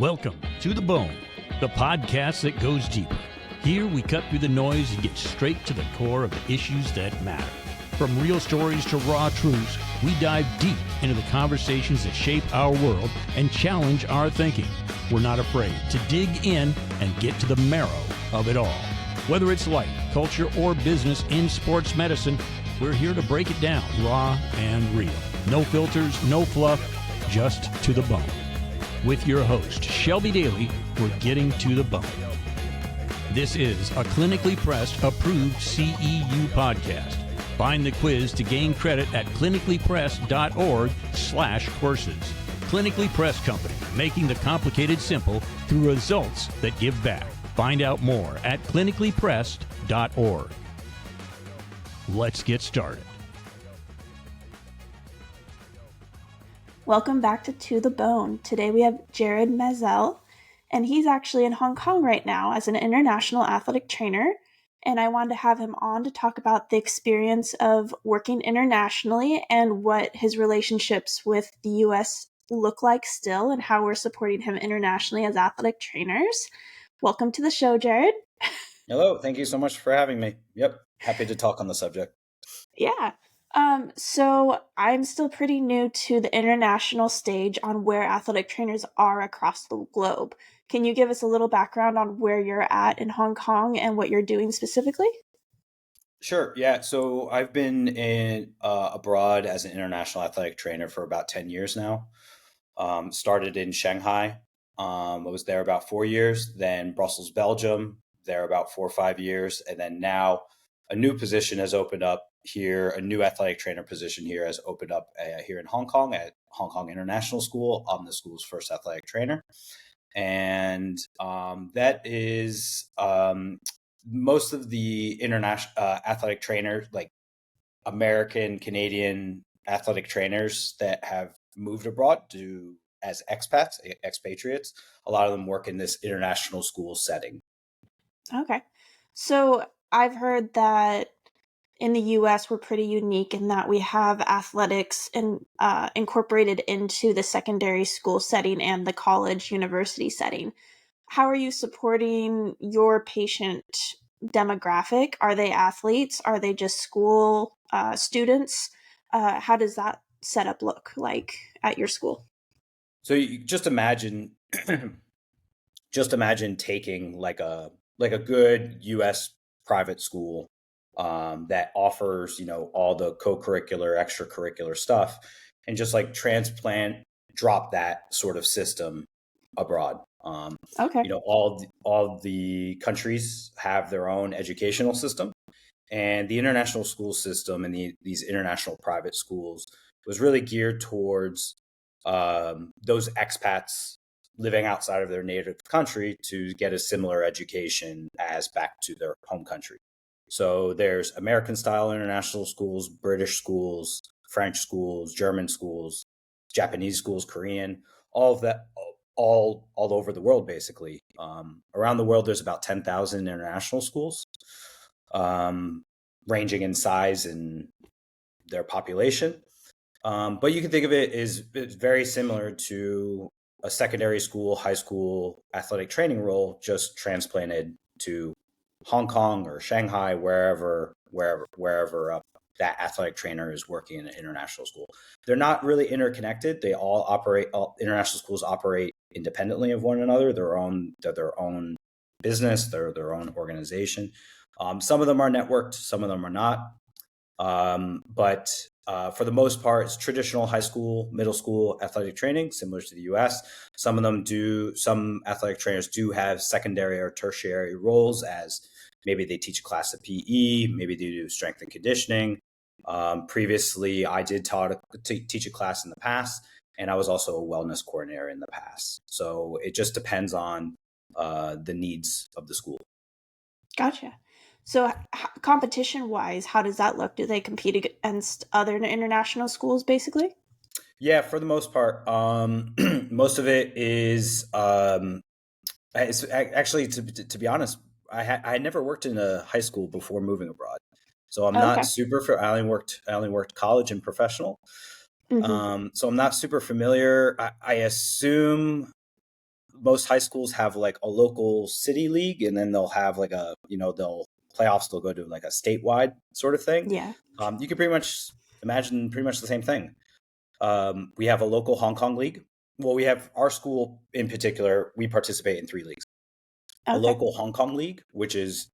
Welcome to The Bone, the podcast that goes deeper. Here we cut through the noise and get straight to the core of the issues that matter. From real stories to raw truths, we dive deep into the conversations that shape our world and challenge our thinking. We're not afraid to dig in and get to the marrow of it all. Whether it's life, culture, or business in sports medicine, we're here to break it down raw and real. No filters, no fluff, just to the bone. With your host, Shelby Daly, we're getting to the bone. This is a clinically pressed, approved CEU podcast. Find the quiz to gain credit at clinicallypressed.org/courses. Clinically Pressed Company, making the complicated simple through results that give back. Find out more at clinicallypressed.org. Let's get started. Welcome back to the Bone. Today we have Jared Maisel, and he's actually in Hong Kong right now as an international athletic trainer. And I wanted to have him on to talk about the experience of working internationally and what his relationships with the U.S. look like still and how we're supporting him internationally as athletic trainers. Welcome to the show, Jared. Hello. Thank you so much for having me. Yep. Happy to talk on the subject. Yeah. So I'm still pretty new to the international stage on where athletic trainers are across the globe. Can you give us a little background on where you're at in Hong Kong and what you're doing specifically? Sure. Yeah. So I've been abroad as an international athletic trainer for about 10 years now. Started in Shanghai. I was there about 4 years, then Brussels, Belgium, there about 4 or 5 years. And then now a new position has opened up here. A new athletic trainer position here has opened up here in Hong Kong at Hong Kong International School. I'm the school's first athletic trainer. And that is most of the international athletic trainers, like American, Canadian athletic trainers that have moved abroad as expats, expatriates. A lot of them work in this international school setting. Okay. So I've heard that in the U.S., we're pretty unique in that we have athletics incorporated into the secondary school setting and the college university setting. How are you supporting your patient demographic? Are they athletes? Are they just school students? How does that setup look like at your school? So you just imagine, taking like a good U.S. private school that offers, all the co-curricular, extracurricular stuff, and just like drop that sort of system abroad. Okay. All the countries have their own educational system, and the international school system and these international private schools was really geared towards those expats living outside of their native country to get a similar education as back to their home country. So there's American style international schools, British schools, French schools, German schools, Japanese schools, Korean, all of that, all over the world, basically. Around the world, there's about 10,000 international schools, ranging in size and their population. But you can think of it as very similar to a secondary school, high school athletic training role, just transplanted to Hong Kong or Shanghai, wherever that athletic trainer is working in an international school. They're not really interconnected. All international schools operate independently of one another. They're their own business. They're their own organization. Some of them are networked. Some of them are not. But for the most part, it's traditional high school, middle school athletic training, similar to the U.S. Some athletic trainers do have secondary or tertiary roles, as maybe they teach a class of PE, maybe they do strength and conditioning. Previously, I did teach a class in the past, and I was also a wellness coordinator in the past. So it just depends on the needs of the school. Gotcha. So competition-wise, how does that look? Do they compete against other international schools, basically? Yeah, for the most part. Most of it is it's actually, to be honest, I had never worked in a high school before moving abroad, so I'm not super. I only worked college and professional, so I'm not super familiar. I assume most high schools have like a local city league, and then they'll have like a, they'll playoffs, they'll go to like a statewide sort of thing. Yeah. You can pretty much imagine pretty much the same thing. We have a local Hong Kong league. Well, we have our school in particular, we participate in 3 leagues. A Okay. local Hong Kong league, which is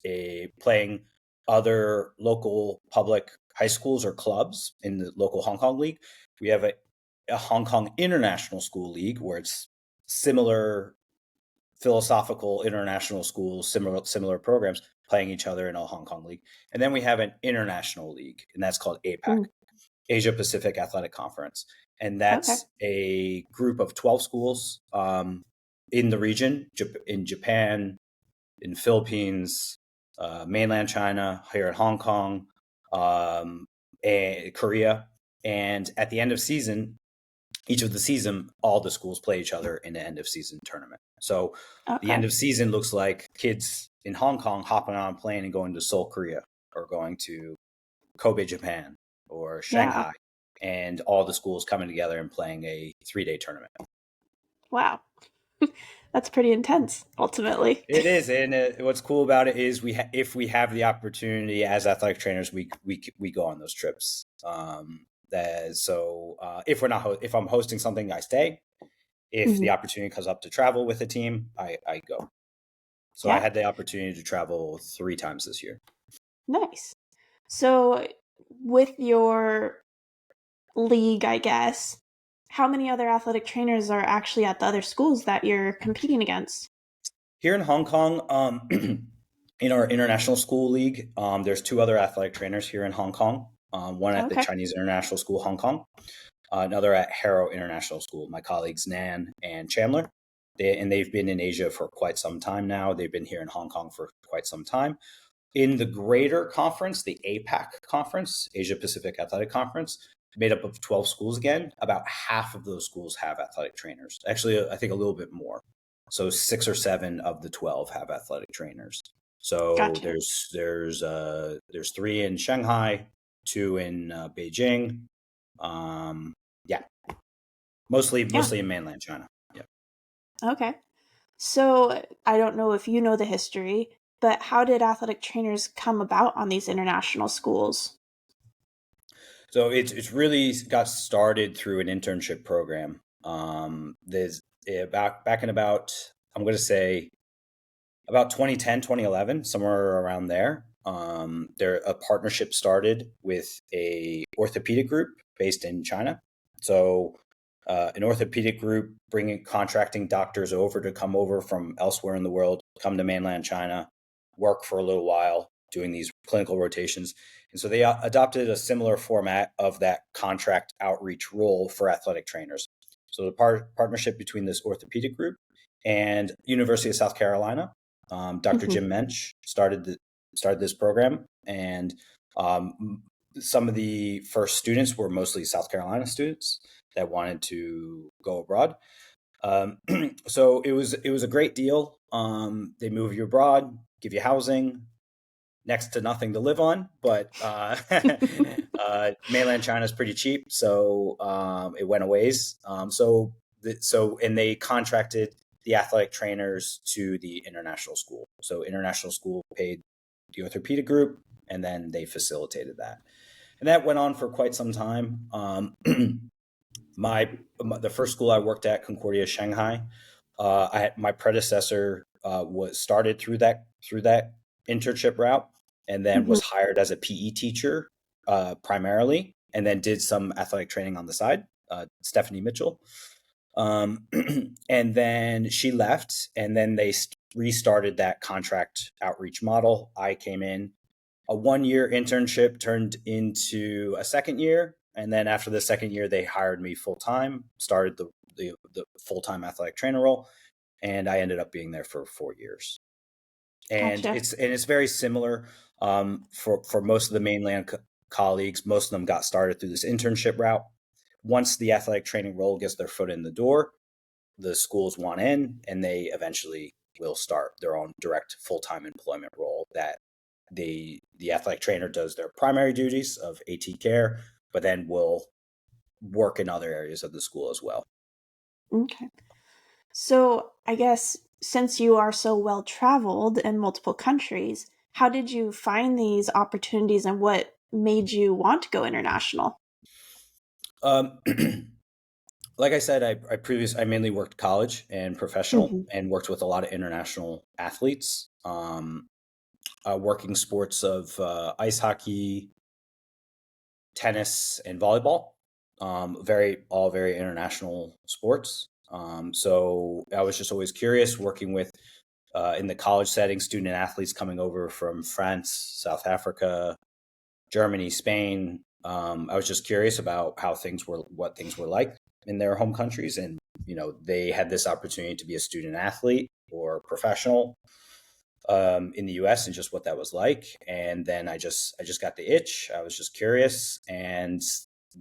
playing other local public high schools or clubs in the local Hong Kong league. We have a Hong Kong International School League, where it's similar philosophical international schools, similar programs playing each other in a Hong Kong league. And then we have an international league, and that's called APAC, Asia Pacific Athletic Conference. And that's a group of 12 schools in the region, in Japan, in Philippines, mainland China, here in Hong Kong, and Korea. And at the end of season, each of the season, all the schools play each other in the end of season tournament. So the end of season looks like kids in Hong Kong hopping on a plane and going to Seoul, Korea, or going to Kobe, Japan, or Shanghai, and all the schools coming together and playing a 3-day tournament. Wow. That's pretty intense, ultimately. It is, and what's cool about it is if we have the opportunity as athletic trainers, we go on those trips. If I'm hosting something, I stay. If the opportunity comes up to travel with a team, I go. So I had the opportunity to travel 3 times this year. Nice. So with your league, I guess, how many other athletic trainers are actually at the other schools that you're competing against? Here in Hong Kong, in our international school league, there's 2 other athletic trainers here in Hong Kong. One at the Chinese International School, Hong Kong, another at Harrow International School. My colleagues Nan and Chandler, they've been in Asia for quite some time now. They've been here in Hong Kong for quite some time. In the greater conference, the APAC conference, Asia Pacific Athletic Conference, made up of 12 schools again, about half of those schools have athletic trainers. Actually, I think a little bit more. So 6 or 7 of the 12 have athletic trainers. So there's 3 in Shanghai, 2 in Beijing. Mostly in mainland China. Yeah. Okay. So I don't know if you know the history, but how did athletic trainers come about on these international schools? So it's really got started through an internship program. There's back in about, I'm going to say, about 2010, 2011, somewhere around there. A partnership started with a orthopedic group based in China. So an orthopedic group contracting doctors to come over from elsewhere in the world, come to mainland China, work for a little while, doing these clinical rotations. And so they adopted a similar format of that contract outreach role for athletic trainers. So the partnership between this orthopedic group and University of South Carolina, Dr. Jim Mensch started this program, and some of the first students were mostly South Carolina students that wanted to go abroad. So it was a great deal. They move you abroad, give you housing, next to nothing to live on, but mainland China is pretty cheap, so it went a ways. And they contracted the athletic trainers to the international school. So international school paid the orthopedic group, and then they facilitated that. And that went on for quite some time. The first school I worked at, Concordia Shanghai, my predecessor was started through that internship route, and then was hired as a PE teacher primarily, and then did some athletic training on the side. Stephanie Mitchell. And then she left, and then they restarted that contract outreach model. I came in. A 1-year internship turned into a 2nd year, and then after the 2nd year, they hired me full time. Started the full time athletic trainer role, and I ended up being there for 4 years. And it's very similar for most of the mainland colleagues. Most of them got started through this internship route. Once the athletic training role gets their foot in the door, the schools want in, and they eventually will start their own direct full-time employment role that the athletic trainer does their primary duties of AT care, but then will work in other areas of the school as well. Okay. So, I guess since you are so well traveled in multiple countries, how did you find these opportunities and what made you want to go international? Um, like I said, I mainly worked college and professional Hmm. and worked with a lot of international athletes, working sports of ice hockey, tennis, and volleyball. All very international sports. So I was just always curious working with in the college setting, student athletes coming over from France, South Africa, Germany, Spain. I was just curious about what things were like in their home countries, and they had this opportunity to be a student athlete or professional in the U.S. and just what that was like. And then I just got the itch. I was just curious, and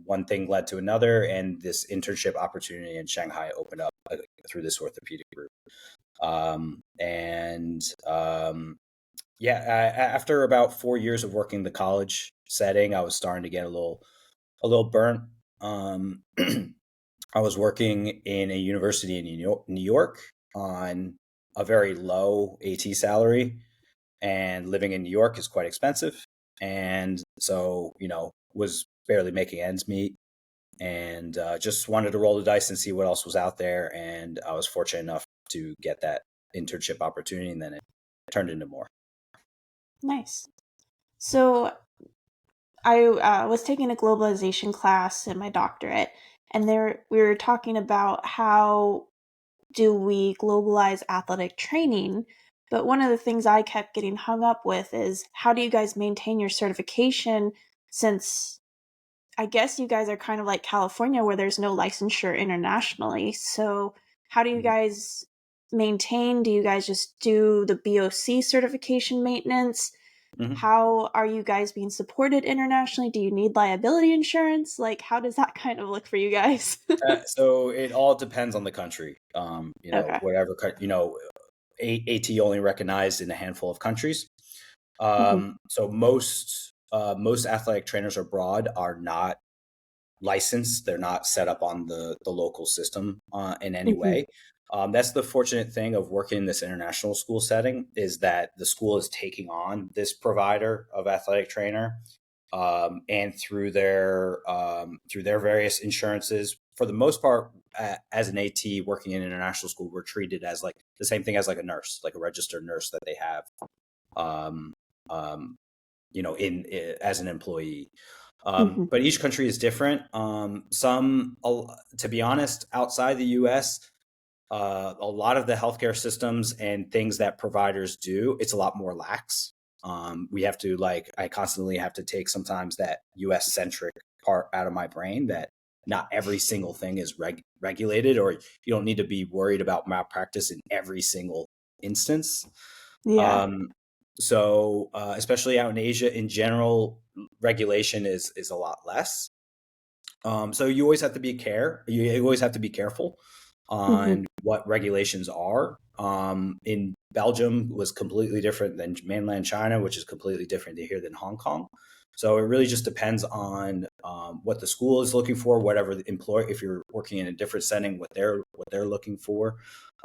one thing led to another, and this internship opportunity in Shanghai opened up through this orthopedic group. And Yeah, after about 4 years of working the college setting, I was starting to get a little burnt. Um, I was working in a university in New York on a very low AT salary, and living in New York is quite expensive. And so, was barely making ends meet, and just wanted to roll the dice and see what else was out there. And I was fortunate enough to get that internship opportunity, and then it turned into more. Nice. So, I was taking a globalization class in my doctorate, and there we were talking about how do we globalize athletic training. But one of the things I kept getting hung up with is how do you guys maintain your certification since I guess you guys are kind of like California where there's no licensure internationally. So, how do you Mhm. guys maintain? Do you guys just do the BOC certification maintenance? Mhm. How are you guys being supported internationally? Do you need liability insurance? Like, how does that kind of look for you guys? So it all depends on the country. Okay. AT only recognized in a handful of countries. Hmm. So most athletic trainers abroad are not licensed. They're not set up on the local system in any Hmm. way. That's the fortunate thing of working in this international school setting, is that the school is taking on this provider of athletic trainer, and through their various insurances. For the most part, as an AT working in international school, we're treated as like the same thing as like a nurse, like a registered nurse that they have, um, um, as an employee. Hmm. But each country is different. To be honest, outside the U.S., a lot of the healthcare systems and things that providers do, it's a lot more lax. We have to I constantly have to take sometimes that US centric part out of my brain, that not every single thing is regulated, or you don't need to be worried about malpractice in every single instance. Yeah. Um, especially out in Asia in general, regulation is a lot less. So you always have to be careful Hmm. on what regulations are. In Belgium was completely different than mainland China, which is completely different to here than Hong Kong. So it really just depends on what the school is looking for, whatever the employer, if you're working in a different setting, what they're looking for,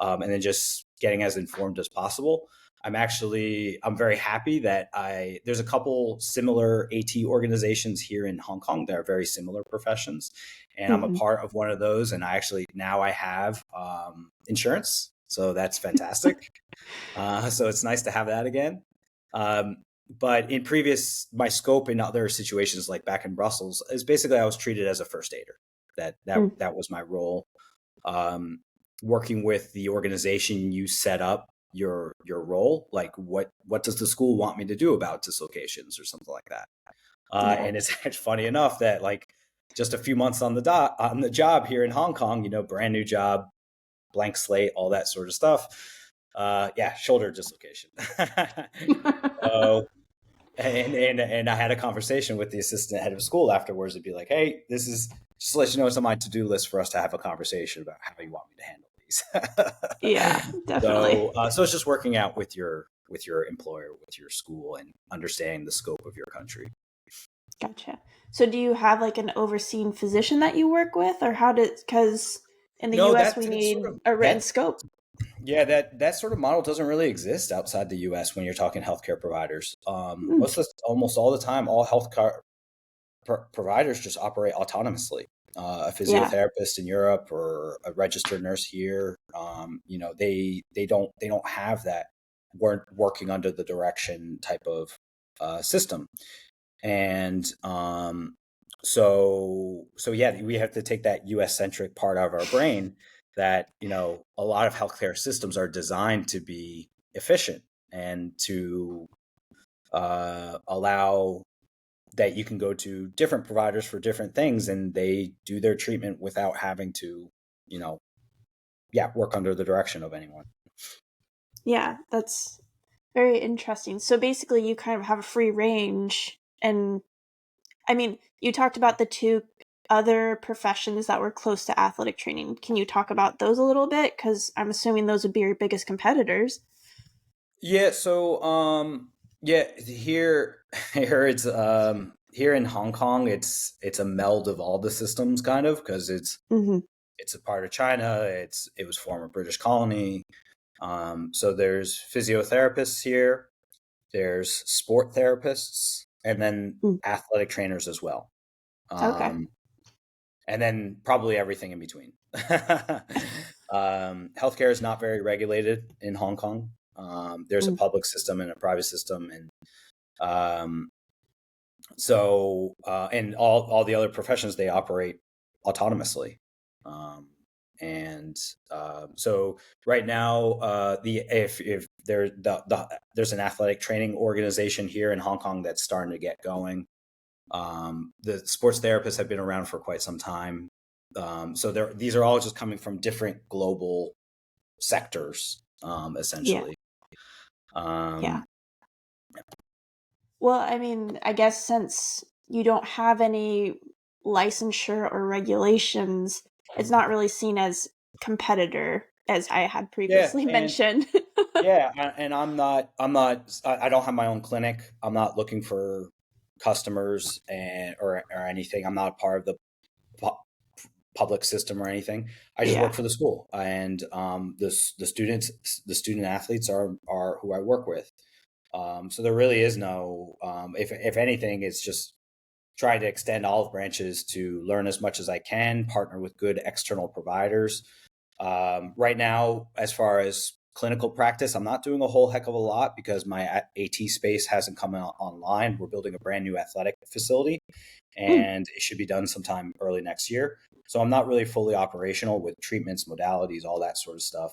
and then just getting as informed as possible. I'm very happy that there's a couple similar AT organizations here in Hong Kong that are very similar professions, and I'm a Hmm. part of one of those. And I have insurance, so that's fantastic. So it's nice to have that again. Um, but my scope in other situations, like back in Brussels, is basically I was treated as a first aider. That was my role. Um, Working with the organization, you set up your role. Like what does the school want me to do about dislocations or something like that? Yeah. And it's funny enough that just a few months on the job here in Hong Kong, brand new job, blank slate, all that sort of stuff. Yeah, shoulder dislocation. So, and I had a conversation with the assistant head of school afterwards to be like, hey, this is just to let you know, it's on my to-do list for us to have a conversation about how you want me to handle these. Yeah, definitely. So it's just working out with your employer, with your school, and understanding the scope of your country. Gotcha. So do you have like an overseen physician that you work with, or how does, because In the No, US, we that's sort need of a written that. scope. Yeah, that sort of model doesn't really exist outside the U.S. when you're talking healthcare providers. Mm, Almost all the time, all healthcare providers just operate autonomously. A yeah, physiotherapist in Europe or a registered nurse here, they don't have that working under the direction type of system. And so yeah, we have to take that US centric part out of our brain that, a lot of healthcare systems are designed to be efficient and to allow that you can go to different providers for different things and they do their treatment without having to, you know, work under the direction of anyone. yeah, that's very interesting. So basically, you kind of have a free range. And I mean, you talked about the two other professions that were close to athletic training. Can you talk about those a little bit? Because I'm assuming those would be your biggest competitors. Yeah, so here here it's here in Hong Kong it's a meld of all the systems kind of because Hmm. it's a part of China, it was former British colony. So there's physiotherapists here, there's sport therapists, and then Mm, athletic trainers as well. okay. Um, and then probably everything in between. Healthcare is not very regulated in Hong Kong. There's a Mm, public system and a private system, and um, and all the other professions they operate autonomously. Um, and so right now, if there's an athletic training organization here in Hong Kong that's starting to get going. The sports therapists have been around for quite some time. So these are all just coming from different global sectors, yeah, essentially. yeah. Um, Well, I mean, I guess since you don't have any licensure or regulations, it's not really seen as competitor, as I had yeah, previously and mentioned. and I don't have my own clinic. I'm not looking for customers or anything. I'm not part of the pu- public system or anything. I just work Yeah. for the school, and the student athletes are who I work with. So there really is no, if anything, it's just trying to extend olive branches to learn as much as I can, partner with good external providers. Right now, as far as clinical practice, I'm not doing a whole heck of a lot because my AT space hasn't come online. We're building a brand new athletic facility Mm, and it should be done sometime early next year. So I'm not really fully operational with treatments, modalities, all that sort of stuff.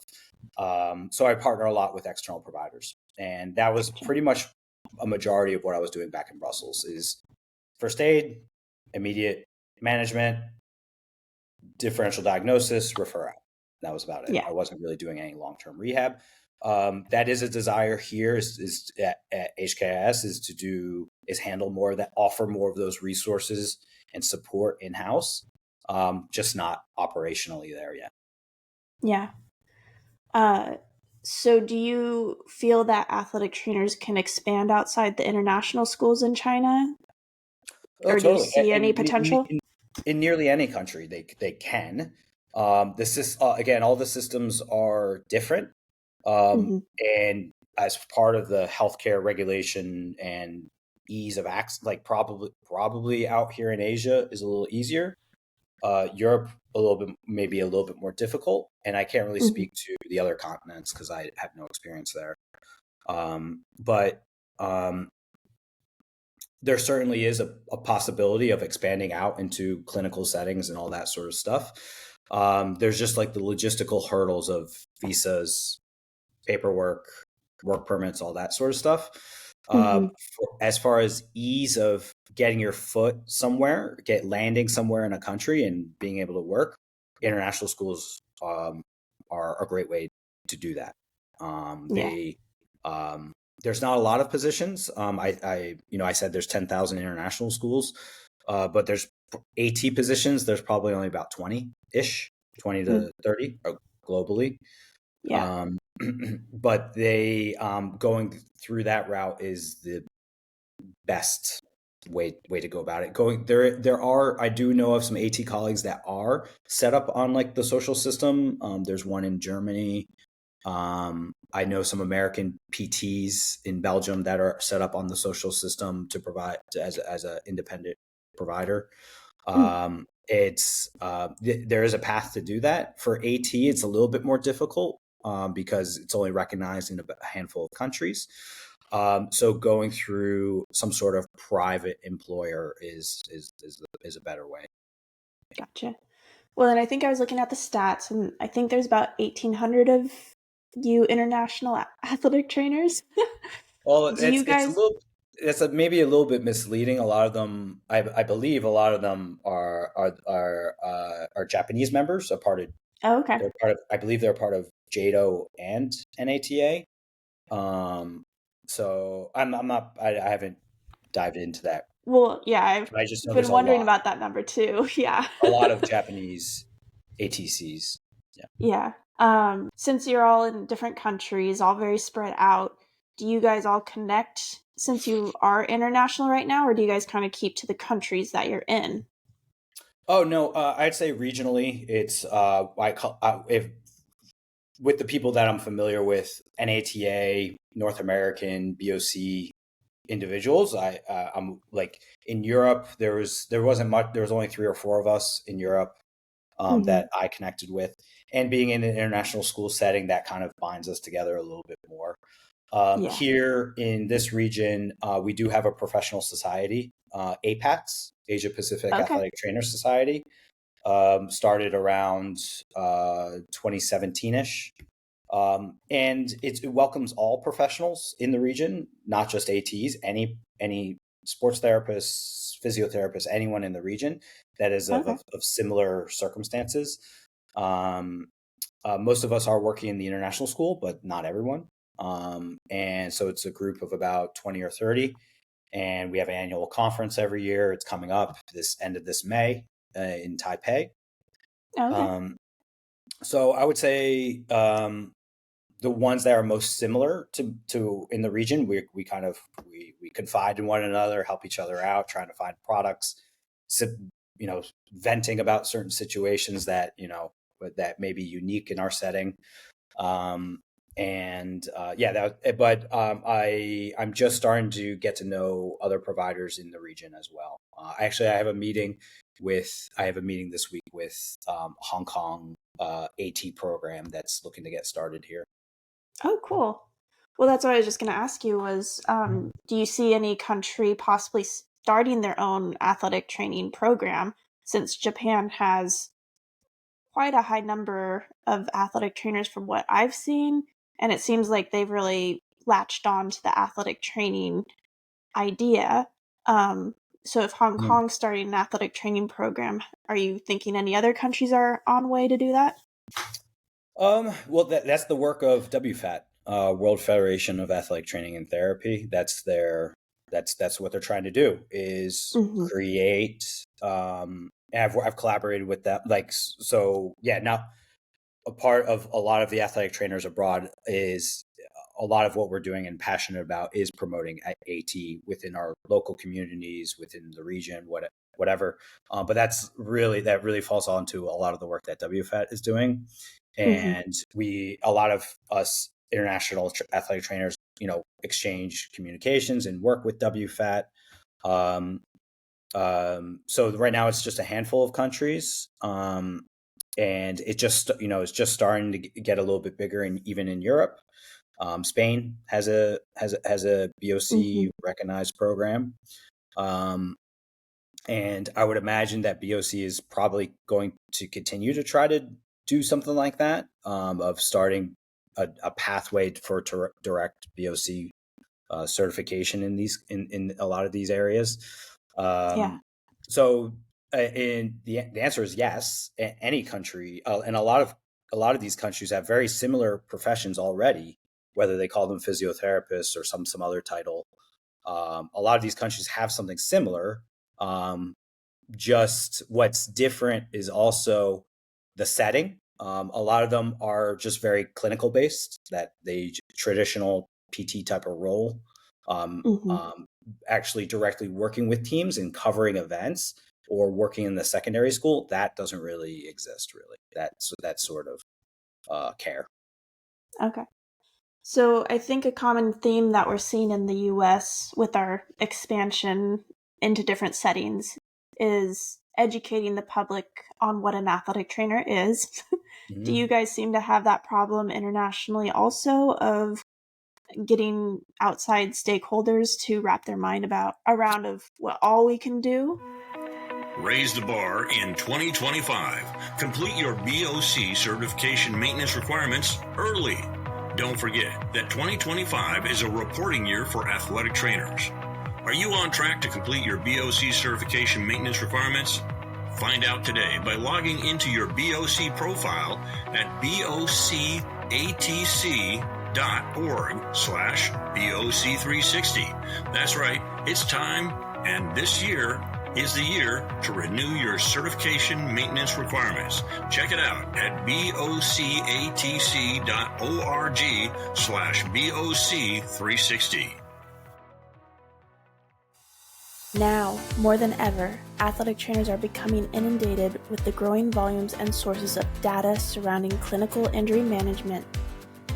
So I partner a lot with external providers, and that was gotcha. pretty much a majority of what I was doing back in Brussels. Is first aid, immediate management, differential diagnosis, refer out. That was about it. Yeah. I wasn't really doing any long term rehab. That is a desire here is at HKIS is handle more of that, offer more of those resources and support in house, just not operationally there yet. Yeah. Uh, so do you feel that athletic trainers can expand outside the international schools in China? Oh, Or do you totally. see any And potential? in nearly any country, they can. This is again, all the systems are different, Hmm. and as part of the healthcare regulation and ease of access, like probably out here in Asia is a little easier. Europe a little bit, maybe a little bit more difficult, and I can't really Hmm. speak to the other continents because I have no experience there. But there certainly is a possibility of expanding out into clinical settings and all that sort of stuff. There's just like the logistical hurdles of visas, paperwork, work permits, all that sort of stuff. Hmm. As far as ease of getting your foot somewhere, landing somewhere in a country and being able to work, international schools are a great way to do that. Yeah. They There's not a lot of positions. I said there's 10,000 international schools, but there's AT positions. There's probably only about 20 ish, 20 Mm, to 30 globally. yeah. Um, but they going through that route is the best way to go about it. I do know of some AT colleagues that are set up on like the social system. There's one in Germany. I know some American PTs in Belgium that are set up on the social system to provide as an independent provider. Mm, There is a path to do that. For AT, it's a little bit more difficult because it's only recognized in a handful of countries. So going through some sort of private employer is a better way. gotcha. Well, then I think I was looking at the stats, and I think there's about 1,800 of you international athletic trainers. Well, Do you guys? maybe a little bit misleading. A lot of them, I believe, a lot of them are Japanese members. Oh, okay. They're part of. I believe they're part of JADO and NATA. So I'm not. I haven't dived into that. Well, yeah, I've I just know there's been wondering about that number too. Yeah. a lot of Japanese ATCs. Yeah. Yeah. Since you're all in different countries, all very spread out, do you guys all connect since you are international right now, or do you guys kind of keep to the countries that you're in? Oh no, I'd say regionally, it's if with the people that I'm familiar with, NATA, North American, BOC individuals. I'm like in Europe. There wasn't much. There was only 3 or 4 of us in Europe Hmm. that I connected with, and being in an international school setting, that kind of binds us together a little bit more. Yeah. Here in this region, we do have a professional society, APATS, Asia Pacific Okay. Athletic Trainer Society. Started around 2017-ish. And it welcomes all professionals in the region, not just ATs, any sports therapists, physiotherapists, anyone in the region that is Okay. of similar circumstances. Most of us are working in the international school, but not everyone. And so it's a group of about 20 or 30. And we have an annual conference every year. It's coming up this end of this May in Taipei. Okay. So I would say the ones that are most similar to in the region, we kind of we confide in one another, help each other out, trying to find products, you know, venting about certain situations that that may be unique in our setting. Yeah, but I'm just starting to get to know other providers in the region as well. Actually, I have a meeting this week with Hong Kong AT program that's looking to get started here. Oh, cool. Well, that's what I was just going to ask you was, do you see any country possibly starting their own athletic training program since Japan has quite a high number of athletic trainers from what I've seen, and it seems like they've really latched on to the athletic training idea. Um, so if Hong Kong's starting an athletic training program, are you thinking any other countries are on way to do that? Well, that's the work of WFAT, World Federation of Athletic Training and Therapy. That's what they're trying to do is Mhm. create. And I've collaborated with that. Like so, yeah. Now, a part of a lot of the athletic trainers abroad is a lot of what we're doing and passionate about is promoting AT within our local communities, within the region, whatever. But that really falls onto a lot of the work that WFAT is doing, Mhm. and a lot of us international athletic trainers, exchange communications and work with WFAT. Um, so right now it's just a handful of countries. And it's just starting to get a little bit bigger, and even in Europe. Spain has a Mhm. BOC recognized program, um, and I would imagine that BOC is probably going to continue to try to do something like that, of starting a pathway for direct BOC certification in a lot of these areas. Yeah. Um, so, in the answer is yes. Any country, and a lot of these countries have very similar professions already, whether they call them physiotherapists or some other title. A lot of these countries have something similar. Um, just what's different is also the setting. A lot of them are just very clinical based, that they traditional PT type of role. Mhm. actually directly working with teams and covering events or working in the secondary school, that doesn't really exist really. That sort of care. Okay. So I think a common theme that we're seeing in the US with our expansion into different settings is educating the public on what an athletic trainer is. Do Mhm. you guys seem to have that problem internationally also of getting outside stakeholders to wrap their mind around of what all we can do? Raise the bar in 2025. Complete your BOC certification maintenance requirements early. Don't forget that 2025 is a reporting year for athletic trainers. Are you on track to complete your BOC certification maintenance requirements? Find out today by logging into your BOC profile at bocatc.org/BOC360. That's right, it's time, and this year is the year to renew your certification maintenance requirements. Check it out at bocatc.org/BOC360. Now, more than ever, athletic trainers are becoming inundated with the growing volumes and sources of data surrounding clinical injury management.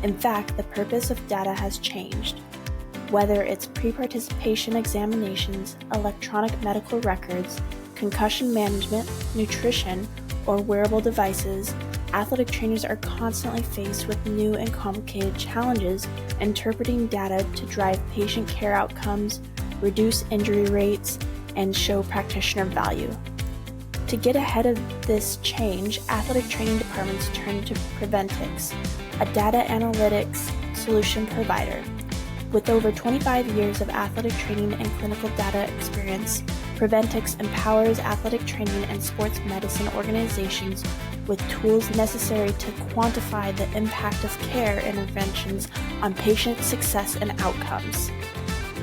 In fact, the purpose of data has changed. Whether it's pre-participation examinations, electronic medical records, concussion management, nutrition, or wearable devices, athletic trainers are constantly faced with new and complicated challenges interpreting data to drive patient care outcomes, reduce injury rates, and show practitioner value. To get ahead of this change, athletic training departments turn to Preventix, a data analytics solution provider. With over 25 years of athletic training and clinical data experience, Preventix empowers athletic training and sports medicine organizations with tools necessary to quantify the impact of care interventions on patient success and outcomes.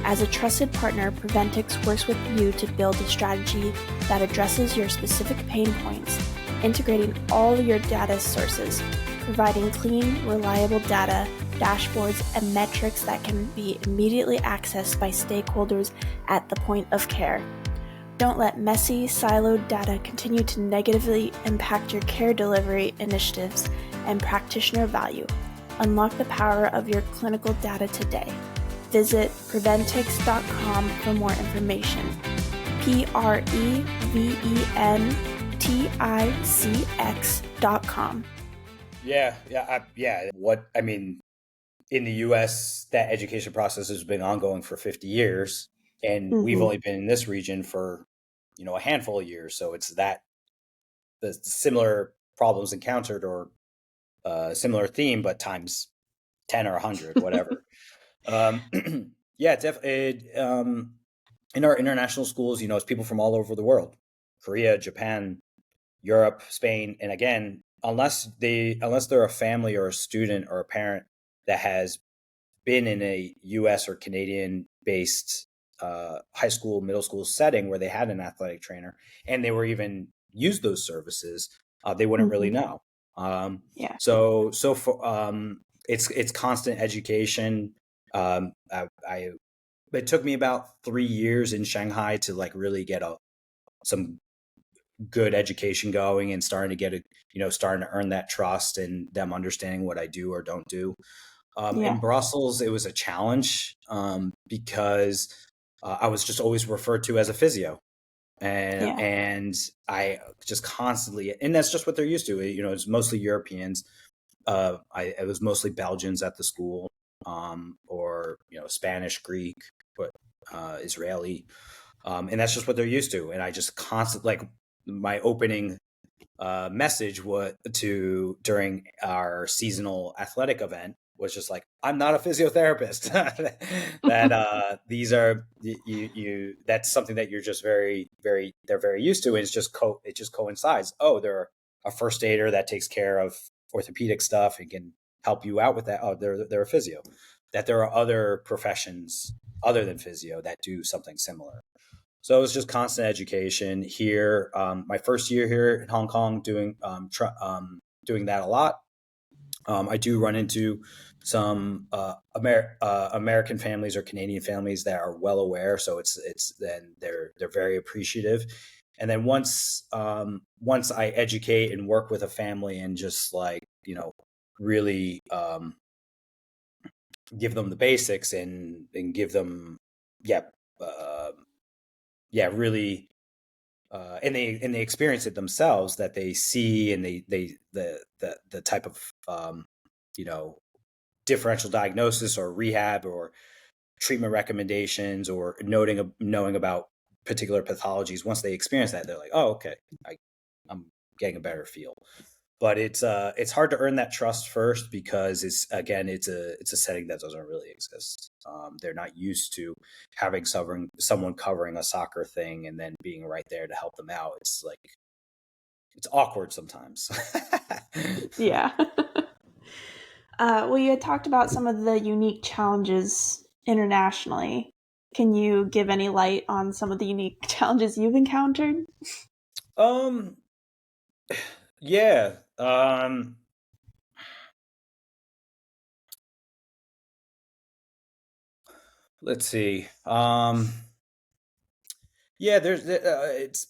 As a trusted partner, Preventix works with you to build a strategy that addresses your specific pain points, integrating all your data sources, providing clean, reliable data, dashboards, and metrics that can be immediately accessed by stakeholders at the point of care. Don't let messy, siloed data continue to negatively impact your care delivery initiatives and practitioner value. Unlock the power of your clinical data today. Visit Preventix.com for more information. Preventix.com. In the US, that education process has been ongoing for 50 years, and we've only been in this region for, a handful of years. So it's that the similar problems encountered or similar theme, but times 10 or 100, whatever. Definitely. In our international schools, it's people from all over the world, Korea, Japan, Europe, Spain. And again, unless they're a family or a student or a parent that has been in a US or Canadian based high school, middle school setting where they had an athletic trainer and they were even used those services, they wouldn't really know. So for it's constant education. It took me about 3 years in Shanghai to really get some good education going and starting to starting to earn that trust and them understanding what I do or don't do. In Brussels, it was a challenge because I was just always referred to as a physio. And I just constantly, and that's just what they're used to. It's mostly Europeans. It was mostly Belgians at the school, or Spanish, Greek, but Israeli, and that's just what they're used to. And I just constantly, my opening message during our seasonal athletic event was just I'm not a physiotherapist. That these are that's something that you're just very, very, they're very used to. And it just coincides. Oh, they're a first aider that takes care of orthopedic stuff and can help you out with that. Oh, they're a physio. That there are other professions other than physio that do something similar. So it was just constant education here. My first year here in Hong Kong, doing that a lot. I do run into some American families or Canadian families that are well aware, so it's then they're very appreciative. And then once I educate and work with a family and just like really give them the basics and give them yeah uh, really and they experience it themselves, that they see, and they the type of you know differential diagnosis or rehab or treatment recommendations or knowing about particular pathologies. Once they experience that, they're like, oh, okay, I'm getting a better feel. But it's hard to earn that trust first, because it's a setting that doesn't really exist. They're not used to having someone covering a soccer thing and then being right there to help them out. It's like it's awkward sometimes. Yeah. Well, you had talked about some of the unique challenges internationally. Can you give any light on some of the unique challenges you've encountered? um, yeah. Let's see. Yeah, it's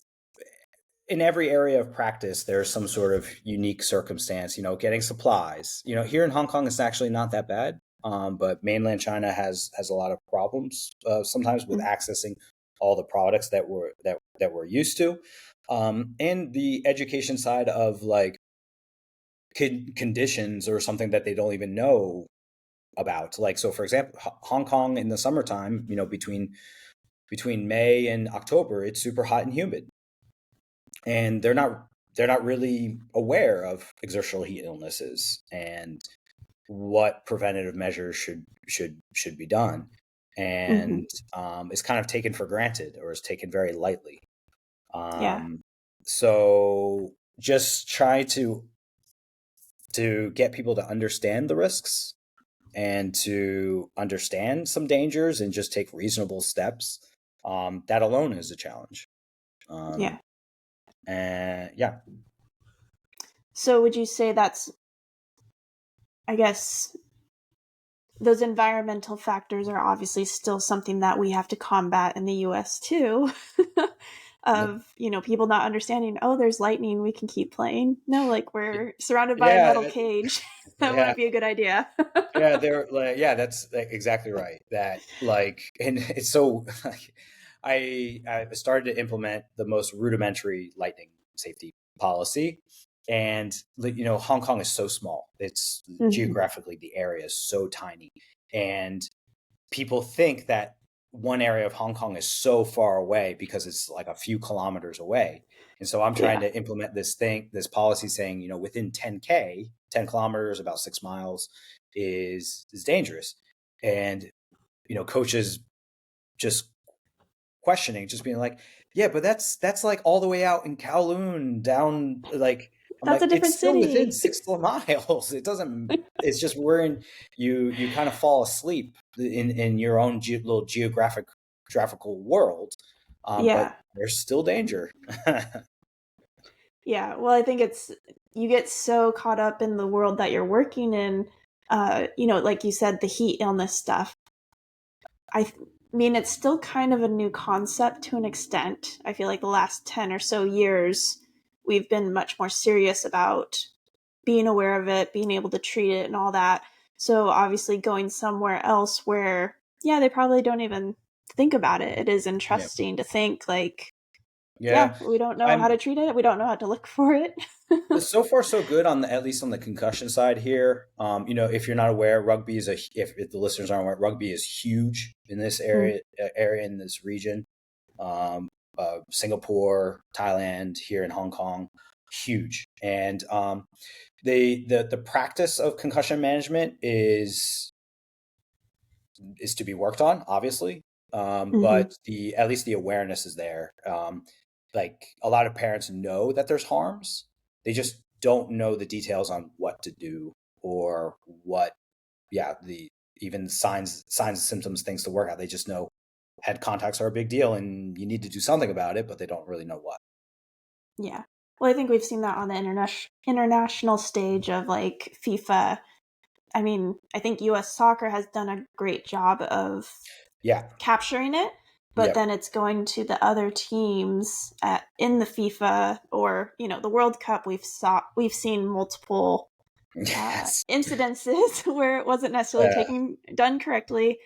in every area of practice, there's some sort of unique circumstance, getting supplies. Here in Hong Kong, it's actually not that bad. But mainland China has a lot of problems sometimes with Mm. accessing all the products that we're used to. And the education side of like conditions or something that they don't even know about. Like, so for example, Hong Kong in the summertime, between May and October, it's super hot and humid, and they're not really aware of exertional heat illnesses and what preventative measures should be done, Mm-hmm. and it's kind of taken for granted, or is taken very lightly. Yeah. So just try to get people to understand the risks and to understand some dangers and just take reasonable steps. That alone is a challenge. Yeah. And yeah. So would you say that's, I guess, those environmental factors are obviously still something that we have to combat in the US too? Of, people not understanding, oh, there's lightning, we can keep playing. No, like we're surrounded by a metal Yeah, cage. That yeah, might be a good idea. yeah. They're like, yeah, that's like, exactly right. That like, and it's so like, I started to implement the most rudimentary lightning safety policy, and like, Hong Kong is so small. It's Hmm. geographically, the area is so tiny, and people think that one area of Hong Kong is so far away because it's like a few kilometers away. And so I'm trying Yeah. to implement this policy saying, within 10 kilometers, about 6 miles is dangerous. And, coaches just questioning, just being like, yeah, but that's like all the way out in Kowloon down, like, I'm That's a like, it's different still within city. 6 miles. It doesn't, it's just we're in, you kind of fall asleep in your own little geographical world. But Yeah. there's still danger. Yeah. Well, I think you get so caught up in the world that you're working in, like you said, the heat illness stuff. I mean, it's still kind of a new concept to an extent. I feel like the last 10 or so years, we've been much more serious about being aware of it, being able to treat it, and all that. So, obviously, going somewhere else where, yeah, they probably don't even think about it. It is Yeah. interesting to think, like, yeah, Yeah. we don't know how I'm to treat it. We don't know how to look for it. So far so good on at least on the concussion side here. If you're not aware, rugby is if the listeners aren't aware, rugby is huge in this Mm. area in this region. Um, Singapore, Thailand, here in Hong Kong, huge. And the practice of concussion management is to be worked on, obviously. Hmm. But the at least the awareness is there. Like a lot of parents know that there's harms, they just don't know the details on what to do, or what, yeah, the even signs and symptoms, things to work out. They just know head contacts are a big deal and you need to do something about it, but they don't really know what. Yeah. Well, I think we've seen that on the international stage of like FIFA. I mean, I think U.S. soccer has done a great job of capturing it, but then it's going to the other teams in the FIFA or, the World Cup. We've seen multiple incidences where it wasn't necessarily done correctly.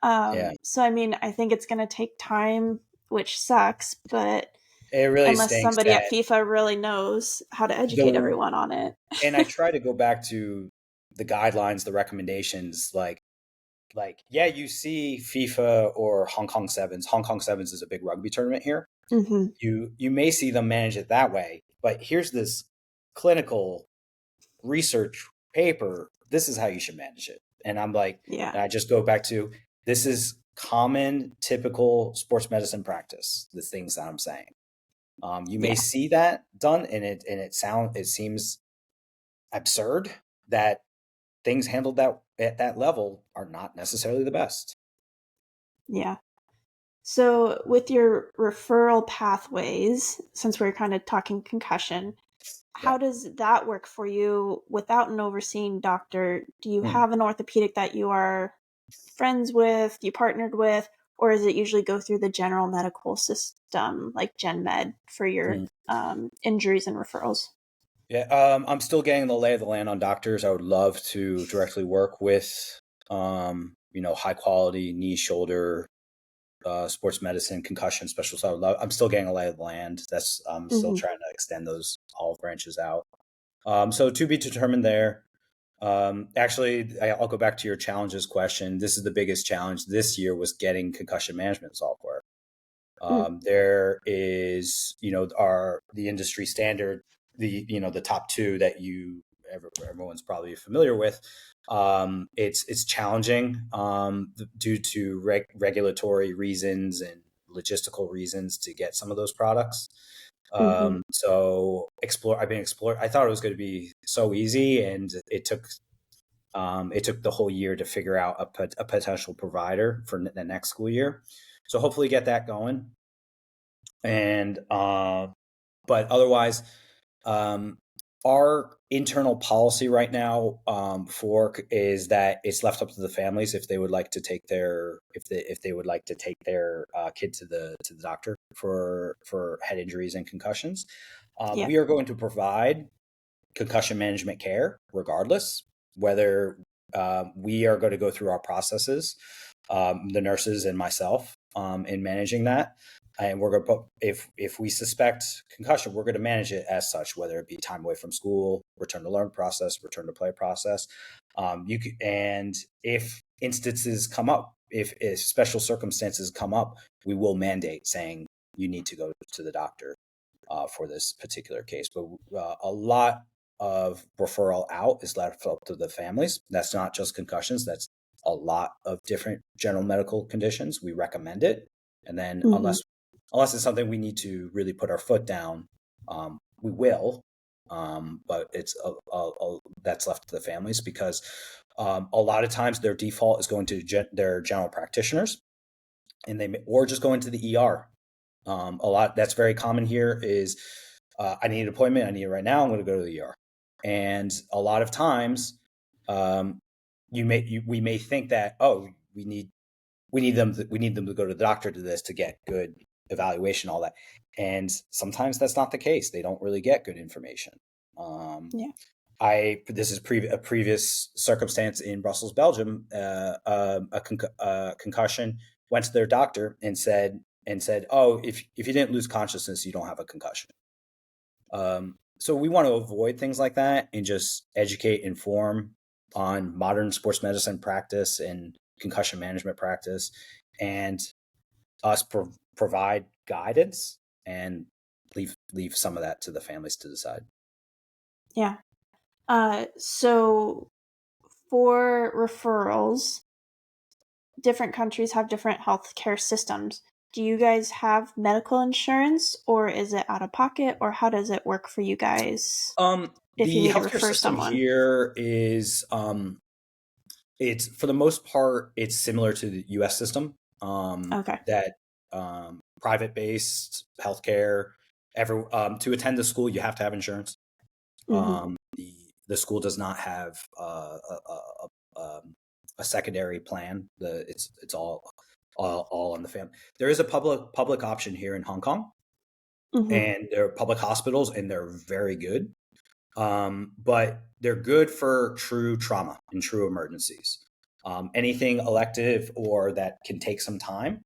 So, I mean, I think it's going to take time, which sucks, but it really unless stinks somebody that at FIFA really knows how to educate everyone on it. And I try to go back to the guidelines, the recommendations, like, yeah, you see FIFA or Hong Kong Sevens. Hong Kong Sevens is a big rugby tournament here. Mm-hmm. You may see them manage it that way, but here's this clinical research paper. This is how you should manage it. And I'm like, and I just go back to, this is common, typical sports medicine practice, the things that I'm saying. You may see that done, and it seems absurd that things handled at that level are not necessarily the best. Yeah. So with your referral pathways, since we're kind of talking concussion, how does that work for you without an overseeing doctor? Do you have an orthopedic that you are friends with, you partnered with, or is it usually go through the general medical system like Gen Med for your injuries and referrals? Yeah, I'm still getting the lay of the land on doctors. I would love to directly work with, high quality knee, shoulder, sports medicine, concussion specialists. I'm still getting a lay of the land. I'm still trying to extend those olive branches out. So to be determined there. Actually, I'll go back to your challenges question. This is the biggest challenge this year, was getting concussion management software. There is, the industry standard, the top two that everyone's probably familiar with. It's challenging due to regulatory reasons and logistical reasons to get some of those products. So I've been exploring. I thought it was going to be so easy, and it took the whole year to figure out a potential provider for the next school year. So hopefully get that going. And but otherwise, our internal policy right now is that it's left up to the families if they would like to take their kid to the doctor for head injuries and concussions. We are going to provide concussion management care regardless, whether we are going to go through our processes, the nurses and myself, in managing that. And we're going to put, if we suspect concussion, we're going to manage it as such, whether it be time away from school, return to learn process, return to play process. And if instances come up, if special circumstances come up, we will mandate saying you need to go to the doctor for this particular case. But a lot of referral out is left up to the families. That's not just concussions. That's a lot of different general medical conditions. We recommend it. And then unless it's something we need to really put our foot down, we will. But it's that's left to the families, because a lot of times their default is going to their general practitioners, and or just going to the ER. A lot that's very common here is I need an appointment. I need it right now. I'm going to go to the ER. And a lot of times, we may think that, we need them to go to the doctor to get good evaluation, all that. And sometimes that's not the case. They don't really get good information. This is a previous circumstance in Brussels, Belgium. A concussion, went to their doctor and said, oh, if you didn't lose consciousness, you don't have a concussion. So we want to avoid things like that and just educate, inform on modern sports medicine practice and concussion management practice, and us provide guidance and leave some of that to the families to decide. Yeah. So for referrals, different countries have different healthcare systems. Do you guys have medical insurance, or is it out of pocket, or how does it work for you guys? If you need to refer someone here is, it's for the most part, it's similar to the U.S. system. That private-based healthcare. To attend the school, you have to have insurance. The school does not have a secondary plan. It's all on the family. There is a public option here in Hong Kong, and there are public hospitals, and they're very good. But they're good for true trauma and true emergencies. Anything elective or that can take some time,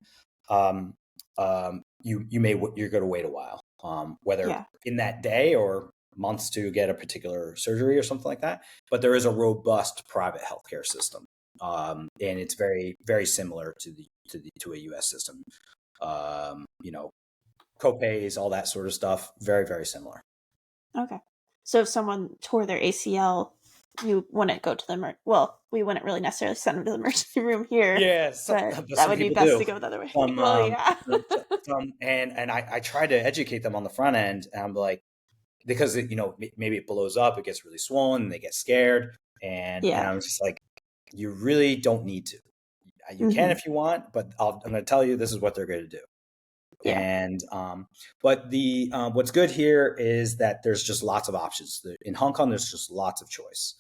you're going to wait a while, whether in that day or months to get a particular surgery or something like that. But there is a robust private healthcare system, and it's very, very similar to a U.S. system. Copays, all that sort of stuff, very, very similar. Okay. So if someone tore their ACL, you wouldn't go to the we wouldn't really necessarily send them to the emergency room here. Yeah, but that would be best to go the other way. And I try to educate them on the front end, and I'm like, because maybe it blows up, it gets really swollen, and they get scared, and I'm just like, you really don't need to. You can if you want, but I'm going to tell you this is what they're going to do. Yeah. And but the what's good here is that there's just lots of options. In Hong Kong, there's just lots of choice.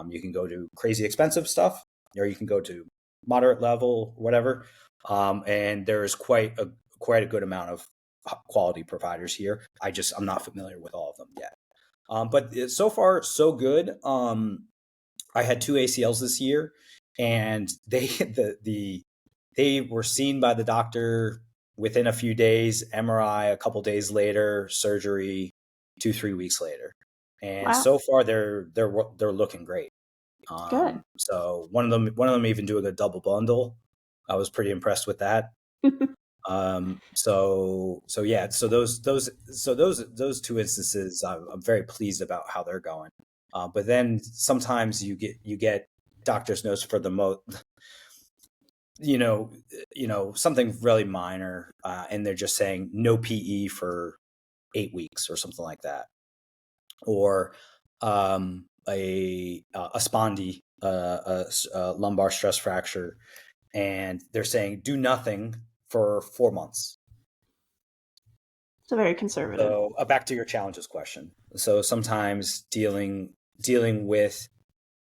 You can go to crazy expensive stuff, or you can go to moderate level, whatever. And there's quite a good amount of quality providers here. I'm not familiar with all of them yet. But so far, so good. I had 2 ACLs this year, and they were seen by the doctor within a few days, MRI a couple days later, surgery 2-3 weeks later, and so far they're looking great. Good. So one of them even doing a double bundle. I was pretty impressed with that. So those 2 instances, I'm very pleased about how they're going. But then sometimes you get doctor's notes for the most. Something really minor, and they're just saying no PE for 8 weeks or something like that, or a spondy, a lumbar stress fracture, and they're saying do nothing for 4 months. So very conservative. So back to your challenges question. So sometimes dealing with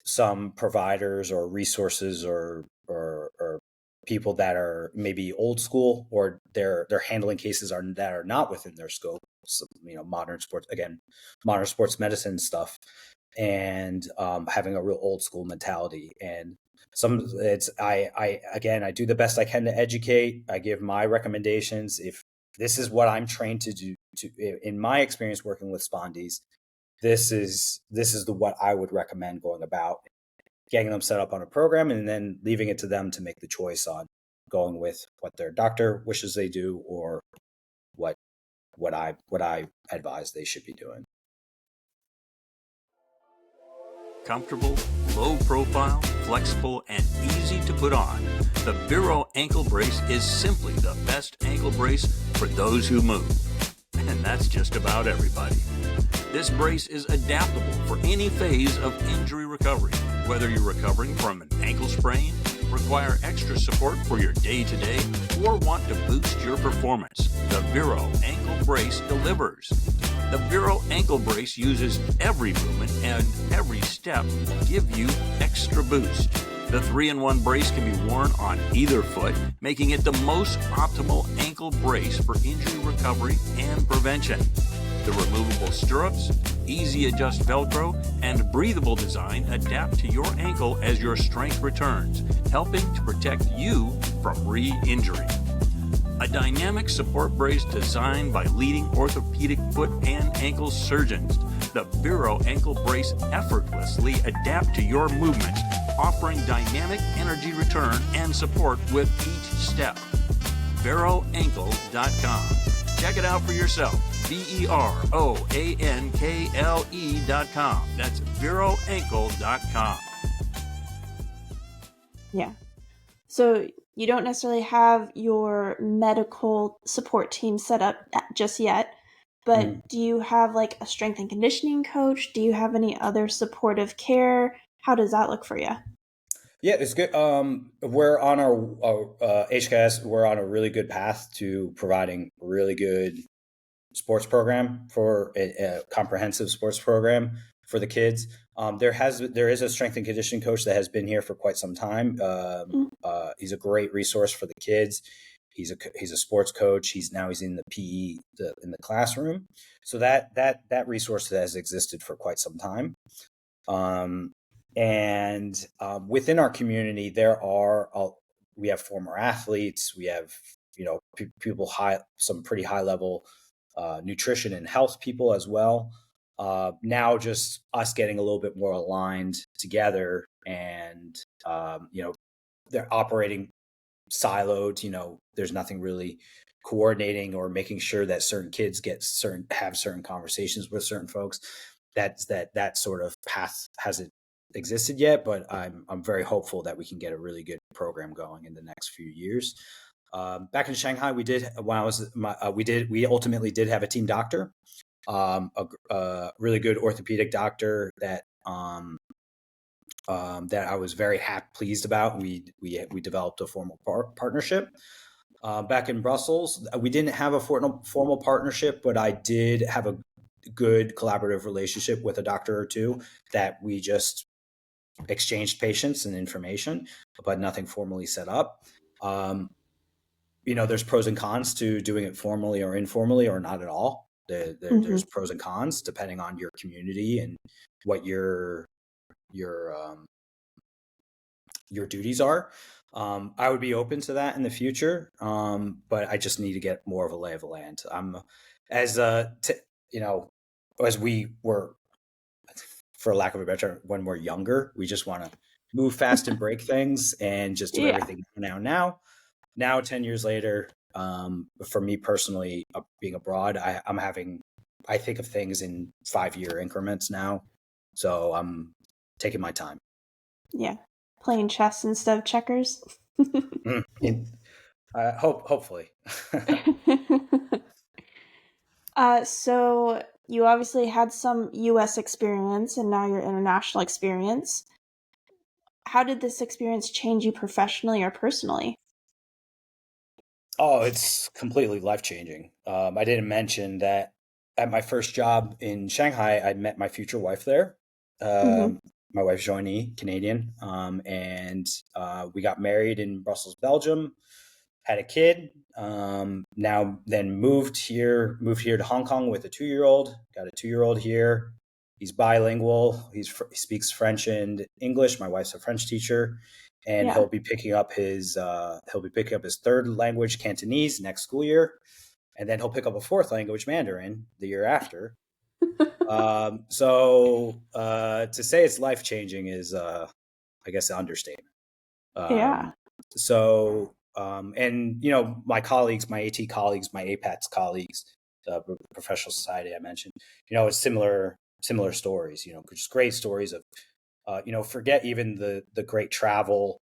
some providers or resources or people that are maybe old school, or they're handling cases that are not within their scope. So, modern sports medicine stuff, and having a real old school mentality. And I do the best I can to educate. I give my recommendations. If this is what I'm trained to do, in my experience working with spondies, this is what I would recommend going about getting them set up on a program, and then leaving it to them to make the choice on going with what their doctor wishes they do, or what I advise they should be doing. Comfortable, low profile, flexible, and easy to put on, the Vero ankle brace is simply the best ankle brace for those who move. And that's just about everybody. This brace is adaptable for any phase of injury recovery, whether you're recovering from an ankle sprain, require extra support for your day-to-day, or want to boost your performance. The Vero ankle brace delivers. The Vero ankle brace uses every movement and every step to give you extra boost. The 3-in-1 brace can be worn on either foot, making it the most optimal ankle brace for injury recovery and prevention. The removable stirrups, easy adjust Velcro, and breathable design adapt to your ankle as your strength returns, helping to protect you from re-injury. A dynamic support brace designed by leading orthopedic foot and ankle surgeons. The Vero ankle brace effortlessly adapt to your movements, offering dynamic energy return and support with each step. VeroAnkle.com. Check it out for yourself. VeroAnkle.com. That's VeroAnkle.com. Yeah. So you don't necessarily have your medical support team set up just yet, but do you have like a strength and conditioning coach? Do you have any other supportive care? How does that look for you? Yeah, it's good. We're on our HKS. We're on a really good path to providing really good sports program for a comprehensive sports program for the kids. There is a strength and conditioning coach that has been here for quite some time. He's a great resource for the kids. He's a sports coach. He's in the PE in the classroom. So that resource has existed for quite some time. Within our community, we have former athletes. We have people some pretty high level nutrition and health people as well. Now just us getting a little bit more aligned together, and they're operating siloed. There's nothing really coordinating or making sure that certain kids have certain conversations with certain folks. That sort of path hasn't existed yet, but I'm very hopeful that we can get a really good program going in the next few years. Back in Shanghai, we ultimately did have a team doctor, a really good orthopedic doctor that I was very pleased about. We developed a formal partnership. Back in Brussels, we didn't have a formal partnership, but I did have a good collaborative relationship with a doctor or two that we just exchanged patients and information, but nothing formally set up. There's pros and cons to doing it formally or informally or not at all. There's pros and cons depending on your community and what your duties are. I would be open to that in the future, but I just need to get more of a lay of the land. As we were, for lack of a better term, when we're younger, we just want to move fast and break things and just do everything now. Now, 10 years later, for me personally, being abroad, I think of things in 5-year increments now. So I'm taking my time. Yeah. Playing chess instead of checkers. Hopefully. So you obviously had some U.S. experience and now your international experience. How did this experience change you professionally or personally? Oh, it's completely life-changing. I didn't mention that at my first job in Shanghai, I met my future wife there. My wife's Joanie, Canadian, and we got married in Brussels, Belgium. Had a kid. Now then moved here to Hong Kong with a 2-year-old. Got a 2-year-old here. He's bilingual. He speaks French and English. My wife's a French teacher, and he'll be picking up his third language, Cantonese, next school year, and then he'll pick up a fourth language, Mandarin, the year after. So to say it's life changing is, I guess, an understatement. So, and my colleagues, my AT colleagues, my APATS colleagues, the professional society I mentioned, it's similar stories. Just great stories of, forget even the great travel,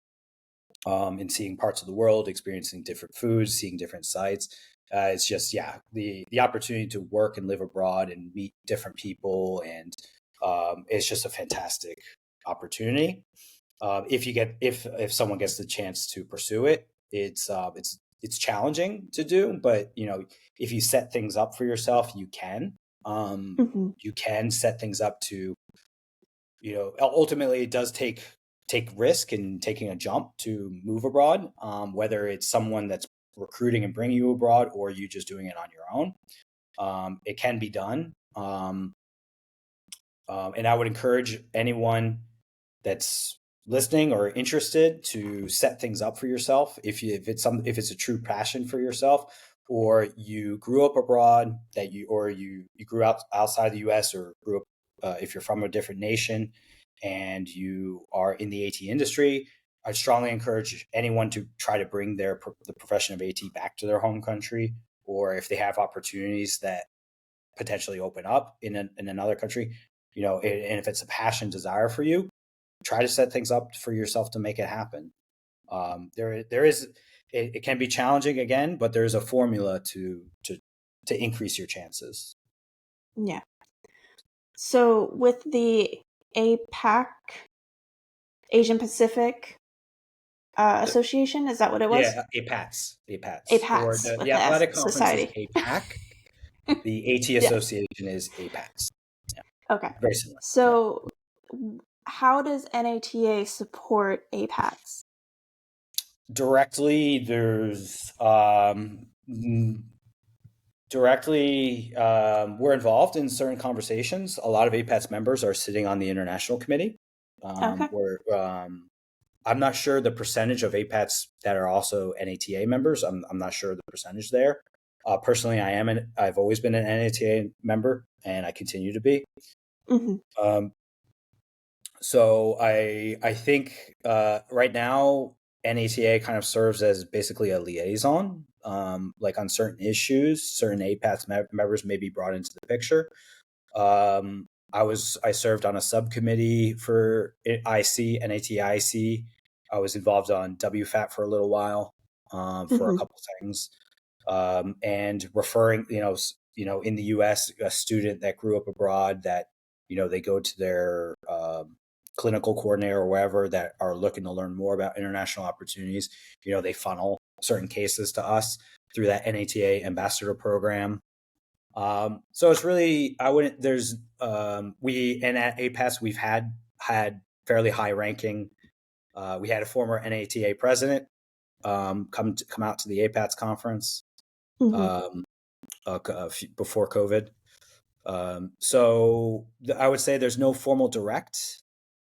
and seeing parts of the world, experiencing different foods, seeing different sites. It's just, the opportunity to work and live abroad and meet different people, and it's just a fantastic opportunity. If someone gets the chance to pursue it, it's challenging to do, but if you set things up for yourself, you can. You can set things up to, ultimately it does take risk and taking a jump to move abroad, whether it's someone that's recruiting and bringing you abroad or you just doing it on your own. It can be done. And I would encourage anyone that's listening or interested to set things up for yourself. If it's a true passion for yourself, or you grew up abroad, you grew up outside the US, or grew up, if you're from a different nation and you are in the AT industry, I strongly encourage anyone to try to bring the profession of AT back to their home country, or if they have opportunities that potentially open up in another country, and if it's a passion desire for you, try to set things up for yourself to make it happen. It can be challenging again, but there's a formula to increase your chances. Yeah. So with the APAC, Asian Pacific Association, is that what it was? Yeah, APATS. Or the athletic conference society. is APAC. The AT Association is APATS. Yeah. Okay. Very similar. So how does NATA support APATS? Directly, we're involved in certain conversations. A lot of APATS members are sitting on the international committee. Okay. I'm not sure the percentage of APATS that are also NATA members. I'm not sure the percentage there. Personally, I've always been an NATA member, and I continue to be. Mm-hmm. So I think right now NATA kind of serves as basically a liaison, like on certain issues, certain APATS members may be brought into the picture. I served on a subcommittee for IC, NATA IC. I was involved on WFAT for a little while, for a Mm-hmm. couple things, and referring, in the U.S., a student that grew up abroad that they go to their clinical coordinator or wherever that are looking to learn more about international opportunities. They funnel certain cases to us through that NATA ambassador program. So it's really, I wouldn't, there's, and at APAS, we've had fairly high ranking. We had a former NATA president, come out to the APATS conference, Mm-hmm. before COVID. So I would say there's no formal direct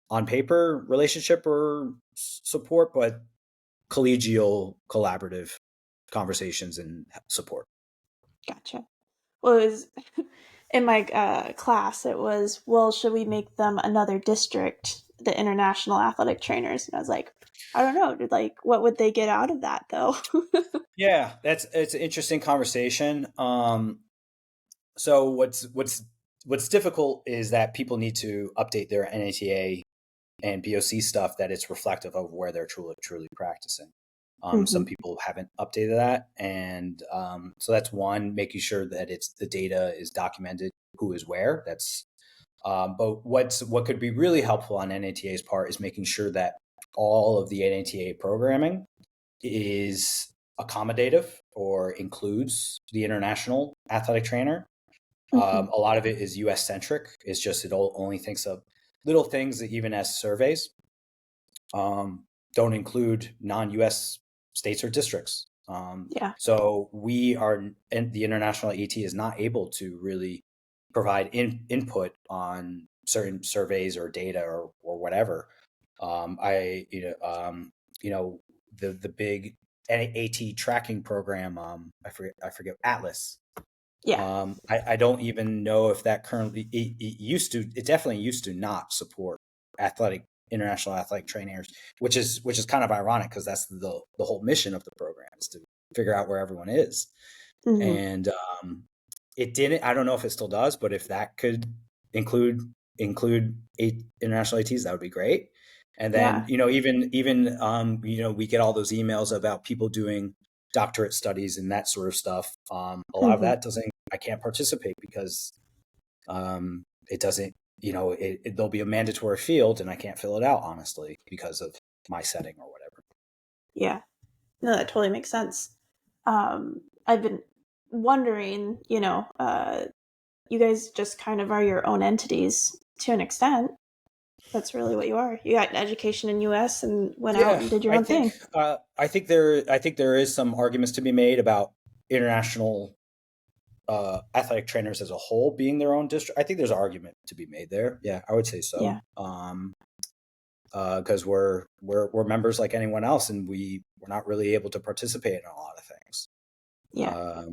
on paper relationship or support, but collegial collaborative conversations and support. Gotcha. Well, it was in my class. It was, well, should we make them another district, the international athletic trainers? And I was like, I don't know. Like, what would they get out of that, though? Yeah, it's an interesting conversation. So what's difficult is that people need to update their NATA and BOC stuff that it's reflective of where they're truly practicing. Mm-hmm. Some people haven't updated that, and so that's one, making sure that the data is documented, who is where. That's but what could be really helpful on NATA's part is making sure that all of the NATA programming is accommodative or includes the international athletic trainer. Mm-hmm. A lot of it is U.S. centric. It's just it only thinks of little things that even as surveys don't include non-U.S. states or districts. Yeah. So and the international AT is not able to really provide input on certain surveys or data or whatever. The big AT tracking program. I forget Atlas. Yeah. I don't even know if that currently it definitely used to not support international athletic trainers, which is kind of ironic because that's the whole mission of the program is to figure out where everyone is. Mm-hmm. And it didn't. I don't know if it still does, but if that could include international ATs, that would be great. And then Yeah. even we get all those emails about people doing doctorate studies and that sort of stuff. A lot of Mm-hmm. that I can't participate because it doesn't. There'll be a mandatory field, and I can't fill it out honestly because of my setting or whatever. Yeah. No, that totally makes sense. I've been wondering, you guys just kind of are your own entities to an extent. That's really what you are. You got an education in US and went out Yeah, and did your own thing. I think there is some arguments to be made about international athletic trainers as a whole being their own district. I think there's an argument to be made there. Yeah, I would say so. Yeah. Because we're members like anyone else, and we're not really able to participate in a lot of things. Yeah.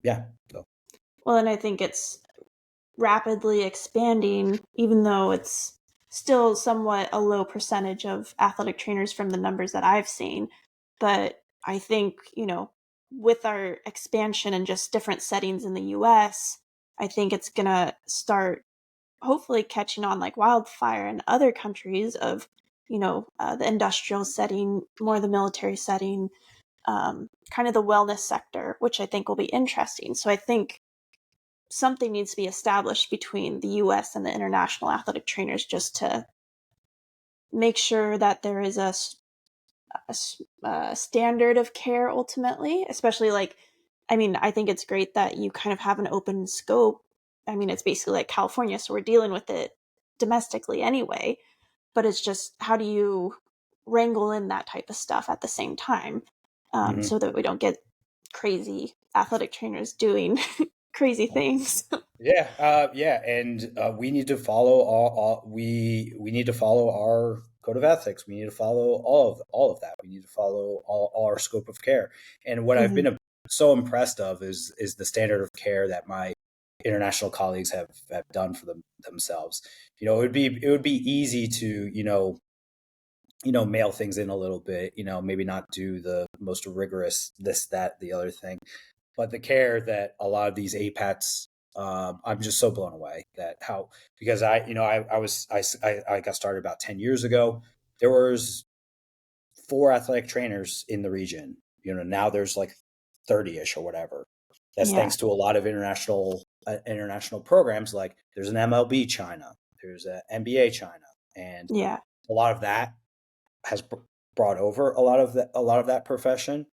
Yeah. So. Well, and I think it's rapidly expanding, even though it's still somewhat a low percentage of athletic trainers from the numbers that I've seen. But I think, with our expansion and just different settings in the US, I think it's going to start hopefully catching on like wildfire in other countries of, the industrial setting, more the military setting, kind of the wellness sector, which I think will be interesting. So I think something needs to be established between the US and the international athletic trainers just to make sure that there is a standard of care ultimately, especially I think it's great that you kind of have an open scope. I mean, it's basically like California, so we're dealing with it domestically anyway, but it's just how do you wrangle in that type of stuff at the same time, so that we don't get crazy athletic trainers doing crazy things. And we need to follow we need to follow our code of ethics. We need to follow all of that. We need to follow all our scope of care. And what I've been so impressed of is the standard of care that my international colleagues have done for themselves. It would be easy to mail things in a little bit. Maybe not do the most rigorous this, that, the other thing. But the care that a lot of these APATs, I'm just so blown away because I got started about 10 years ago. There was 4 athletic trainers in the region. Now there's like 30-ish or whatever. That's thanks to a lot of international programs. Like there's an MLB China, there's an NBA China, and a lot of that has brought over a lot of that profession.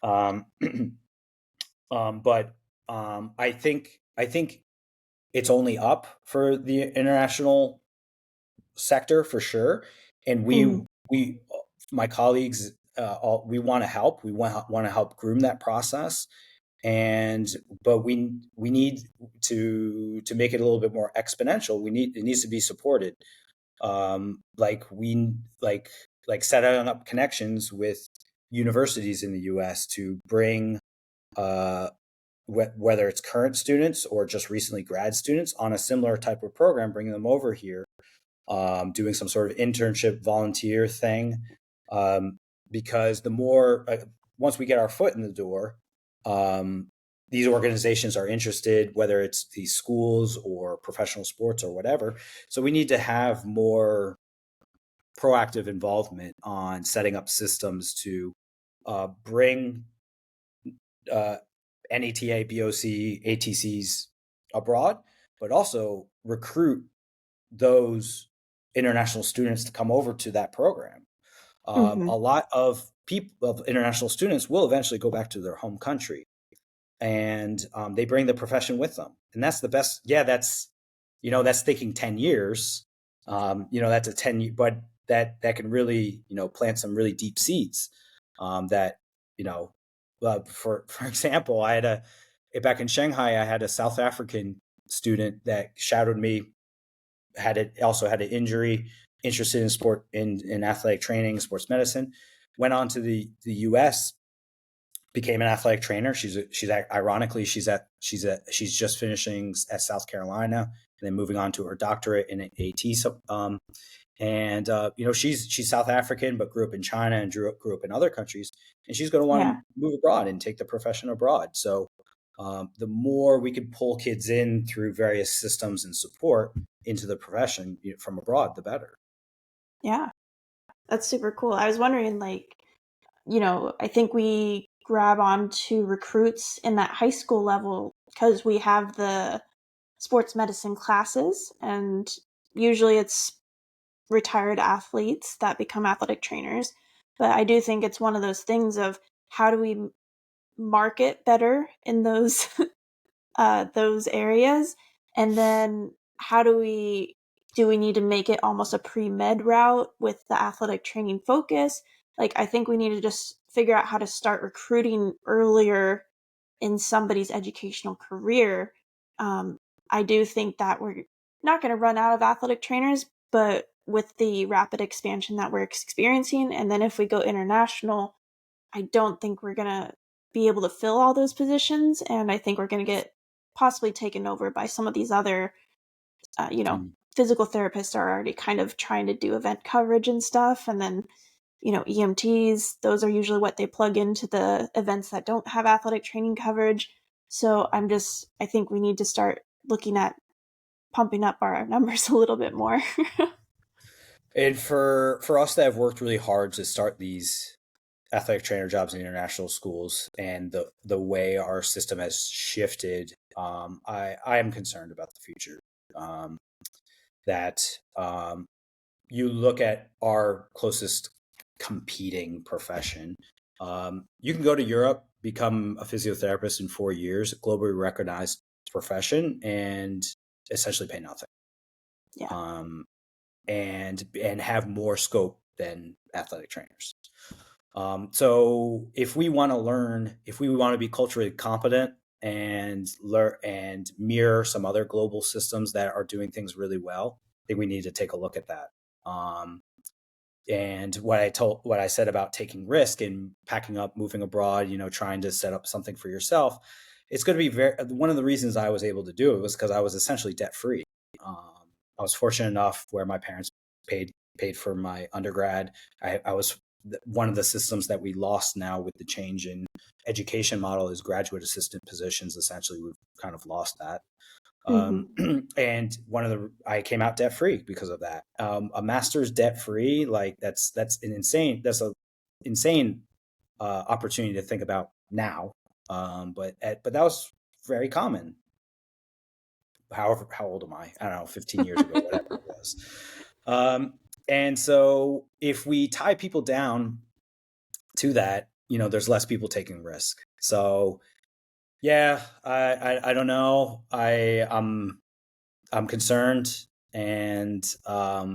I think it's only up for the international sector for sure, and my colleagues, we want to help. We want to help groom that process, but we need to make it a little bit more exponential. It needs to be supported, setting up connections with universities in the U.S. to bring whether it's current students or just recently grad students on a similar type of program, bringing them over here, doing some sort of internship volunteer thing. Because the more, once we get our foot in the door, these organizations are interested, whether it's these schools or professional sports or whatever. So we need to have more proactive involvement on setting up systems to bring NETA, BOC, ATCs abroad, but also recruit those international students to come over to that program. A lot of international students will eventually go back to their home country, and they bring the profession with them. And that's the best. Yeah, that's thinking 10 years. That's a 10 year, but that can really, plant some really deep seeds that, for example, back in Shanghai, I had a South African student that shadowed me, also had an injury, interested in sport, in athletic training, sports medicine, went on to the US, became an athletic trainer. She's ironically, she's just finishing at South Carolina and then moving on to her doctorate in AT. She's South African, but grew up in China and grew up in other countries. And she's going to want to move abroad and take the profession abroad. So the more we could pull kids in through various systems and support into the profession from abroad, the better. Yeah, that's super cool. I was wondering, I think we grab onto recruits in that high school level because we have the sports medicine classes, and usually it's retired athletes that become athletic trainers. But I do think it's one of those things of how do we market better in those those areas, and then how do we need to make it almost a pre-med route with the athletic training focus? I think we need to just figure out how to start recruiting earlier in somebody's educational career. I do think that we're not going to run out of athletic trainers, but with the rapid expansion that we're experiencing, and then if we go international, I don't think we're going to be able to fill all those positions, and I think we're going to get possibly taken over by some of these other, physical therapists are already kind of trying to do event coverage and stuff, and then, EMTs, those are usually what they plug into the events that don't have athletic training coverage. So I think we need to start looking at pumping up our numbers a little bit more. And for us that have worked really hard to start these athletic trainer jobs in international schools and the way our system has shifted, I am concerned about the future. You look at our closest competing profession. You can go to Europe, become a physiotherapist in 4 years, globally recognized profession, and essentially pay nothing. Yeah. And have more scope than athletic trainers. So if we want to be culturally competent and learn and mirror some other global systems that are doing things really well, I think we need to take a look at that. And what I said about taking risk and packing up, moving abroad, trying to set up something for yourself, it's going to be one of the reasons I was able to do it was because I was essentially debt free. I was fortunate enough where my parents paid for my undergrad. I was one of the systems that we lost now with the change in education model is graduate assistant positions. Essentially, we've kind of lost that. And I came out debt free because of that. A master's debt free, like that's an insane opportunity to think about now. But that was very common. However, how old am I? I don't know, 15 years ago, whatever it was. And so if we tie people down to that, there's less people taking risk. So yeah, I don't know. I'm concerned. And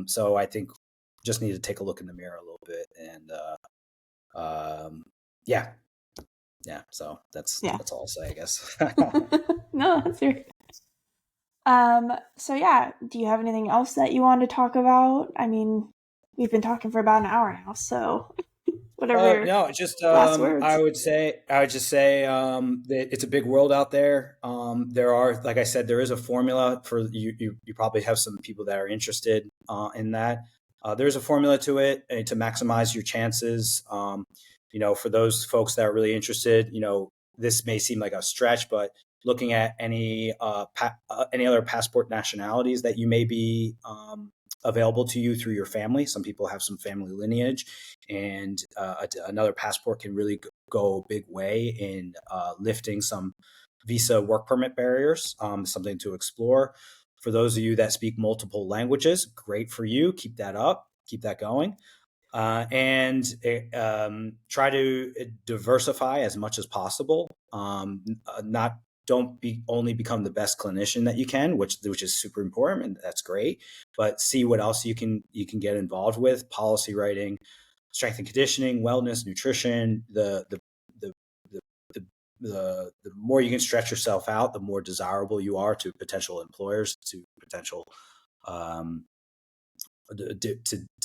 so I think just need to take a look in the mirror a little bit. And yeah. So that's all I'll say, I guess. No, that's fair. So yeah, do you have anything else that you want to talk about? I mean, we've been talking for about an hour now, so whatever. No, just last words. I would just say that it's a big world out there. There are, like I said, there is a formula for you. You probably have some people that are interested in that. There's a formula to it to maximize your chances. For those folks that are really interested, this may seem like a stretch, but looking at any other passport nationalities that you may be available to you through your family. Some people have some family lineage, and another passport can really go a big way in lifting some visa work permit barriers, something to explore. For those of you that speak multiple languages, great for you. Keep that up. Keep that going. And try to diversify as much as possible. Don't only become the best clinician that you can, which is super important, and that's great. But see what else you can get involved with: policy writing, strength and conditioning, wellness, nutrition. The more you can stretch yourself out, the more desirable you are to potential employers, to potential to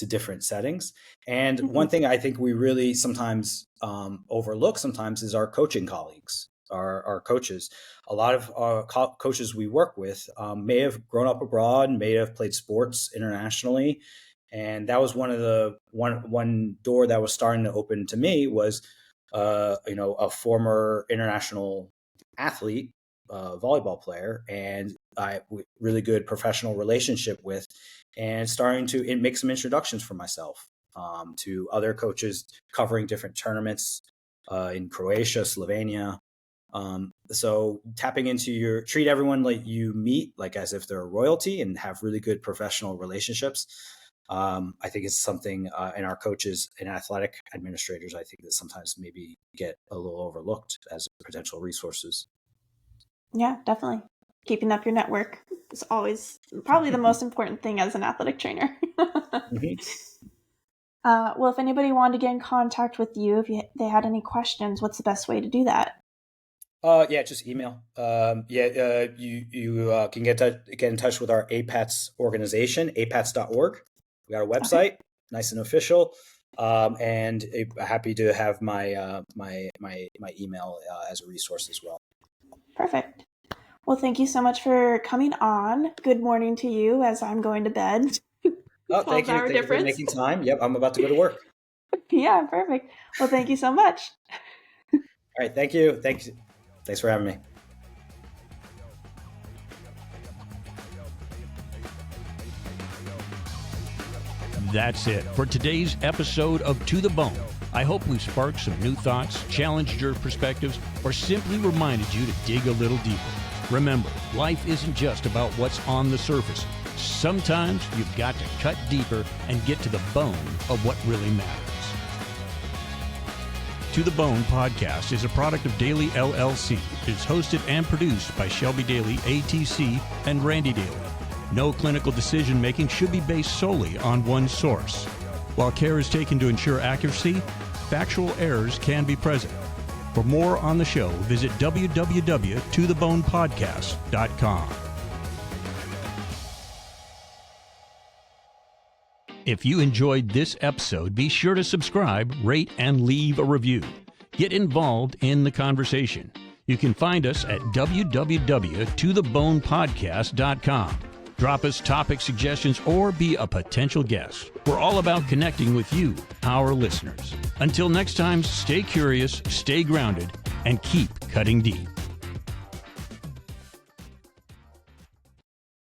different settings. And one thing I think we really sometimes overlook is our coaching colleagues. Our coaches. A lot of our coaches we work with may have grown up abroad, may have played sports internationally, and that was one door that was starting to open to me was a former international athlete, volleyball player, and I really good professional relationship with, and starting to make some introductions for myself to other coaches covering different tournaments in Croatia, Slovenia. So tapping into treat everyone like you meet, like as if they're a royalty, and have really good professional relationships. I think it's something in our coaches and athletic administrators, I think that sometimes maybe get a little overlooked as potential resources. Yeah, definitely. Keeping up your network is always probably the most important thing as an athletic trainer. Well, if anybody wanted to get in contact with you, if they had any questions, what's the best way to do that? Just email. You can get in touch with our APATS organization, apats.org. We got a website, okay. Nice and official. And happy to have my email as a resource as well. Perfect. Well, thank you so much for coming on. Good morning to you as I'm going to bed. Thank you. Thank you for making time. Yep, I'm about to go to work. Yeah, perfect. Well, thank you so much. All right, thank you. Thanks for having me. That's it for today's episode of To The Bone. I hope we've sparked some new thoughts, challenged your perspectives, or simply reminded you to dig a little deeper. Remember, life isn't just about what's on the surface. Sometimes you've got to cut deeper and get to the bone of what really matters. To The Bone podcast is a product of Daily LLC. It is hosted and produced by Shelby Daly, ATC, and Randy Daly. No clinical decision making should be based solely on one source. While care is taken to ensure accuracy, factual errors can be present. For more on the show, visit www.tothebonepodcast.com. If you enjoyed this episode, be sure to subscribe, rate, and leave a review. Get involved in the conversation. You can find us at www.tothebonepodcast.com. Drop us topic suggestions or be a potential guest. We're all about connecting with you, our listeners. Until next time, stay curious, stay grounded, and keep cutting deep.